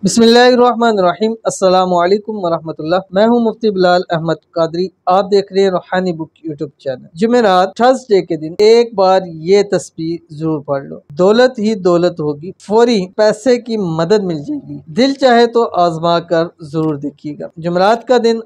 बिस्मिल्लाहिर्रहमानिर्रहीम। अस्सलामु अलैकुम वरहमतुल्लाह। मैं हूं मुफ्ती बिलाल अहमद कादरी। आप देख रहे हैं रूहानी बुक यूट्यूब चैनल। जुमेरात थर्सडे के दिन एक बार ये तस्बीह जरूर पढ़ लो। दौलत ही दौलत होगी, फौरी पैसे की मदद मिल जाएगी। दिल चाहे तो आजमा कर जरूर देखिएगा। जुमेरात का दिन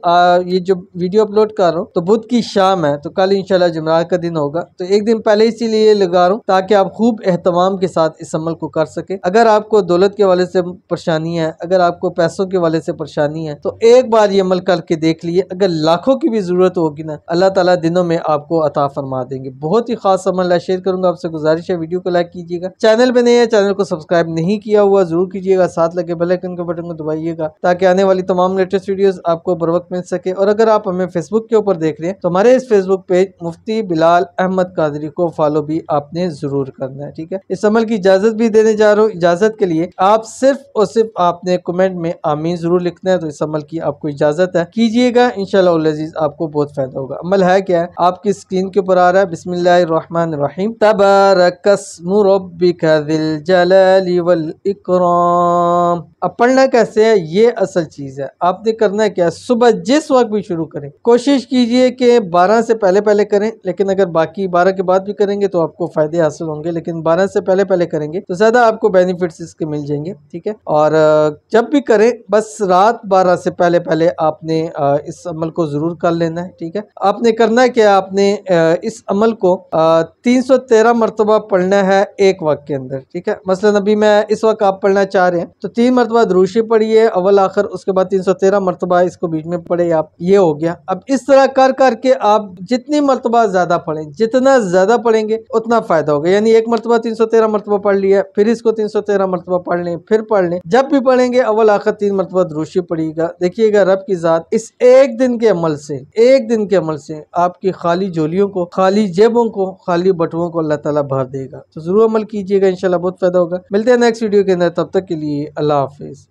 ये जो वीडियो अपलोड कर रहा हूँ तो बुध की शाम है, तो कल इंशाल्लाह जुमेरात का दिन होगा। तो एक दिन पहले इसीलिए लगा रहा हूँ ताकि आप खूब एहतमाम के साथ इस अमल को कर सके। अगर आपको दौलत के हवाले से परेशानी है, अगर आपको पैसों के वाले से परेशानी है, तो एक बार ये अमल करके देख लिए। अगर लाखों की भी जरूरत होगी ना, अल्लाह ताला दिनों में आपको अता फरमा देंगे। बहुत ही खास अमल है, शेयर करूंगा। आपसे गुजारिश है वीडियो को लाइक कीजिएगा। चैनल पे नए हैं, चैनल को सब्सक्राइब नहीं किया हुआ जरूर कीजिएगा। साथ लगे बेल आइकन के बटन को दबाइएगा ताकि आने वाली तमाम लेटेस्ट वीडियोस आपको बर वक्त मिल सके। और अगर आप हमें फेसबुक के ऊपर देख रहे हैं तो हमारे इस फेसबुक पेज मुफ्ती बिलाल अहमद कादरी को फॉलो भी आपने जरूर करना है, ठीक है। इस अमल की इजाजत भी देने जा रहा हूँ। इजाजत के लिए आप सिर्फ और सिर्फ आपने कमेंट में आमीन जरूर लिखना है। तो इस अमल की आपको इजाजत है, कीजिएगा। इंशाल्लाह उल अजीज आपको बहुत फायदा होगा। अमल है क्या है, आपकी स्क्रीन के ऊपर आ रहा है। बिस्मिल्लाहिर्रहमानिर्रहीम। तबारकस्मु रब्बिका ज़िल जलाली वल इकराम। अब पढ़ना कैसे है, ये असल चीज है। आपने करना है क्या, सुबह जिस वक्त भी शुरू करें कोशिश कीजिए कि 12 से पहले पहले करें। लेकिन अगर बाकी 12 के बाद भी करेंगे तो आपको फायदे हासिल होंगे, लेकिन 12 से पहले पहले करेंगे तो ज्यादा आपको बेनिफिट्स इसके मिल जाएंगे, ठीक है। और जब भी करें बस रात 12 से पहले पहले आपने इस अमल को जरूर कर लेना है, ठीक है। आपने करना है कि आपने इस अमल को 313 मरतबा पढ़ना है एक वक्त के अंदर, ठीक है। मसलन अभी मैं इस वक्त आप पढ़ना चाह रहे हैं तो 3 मरतबा दुरूशी पढ़िए अव्वल आखिर, उसके बाद 313 मरतबा इसको बीच में पढ़े आप। ये हो गया। अब इस तरह कर करके आप जितनी मरतबा ज्यादा पढ़ें, जितना ज्यादा पढ़ेंगे उतना फायदा होगा। यानी एक मरतबा 313 मरतबा पढ़ लिया, फिर इसको 313 मरतबा पढ़ लें, फिर पढ़ लें। जब भी पढ़ेंगे अव्वल आखिर 3 मरतबा दुरूशी पढ़िएगा। देखिएगा रब की जात इस एक दिन के अमल से आपकी खाली झोलियों को, खाली जेबों को, खाली बटुओं को अल्लाह ताला भर देगा। तो जरूर अमल कीजिएगा, इंशाल्लाह बहुत फायदा होगा। मिलते हैं नेक्स्ट वीडियो के अंदर, तब तक के लिए अल्लाह हाफिज।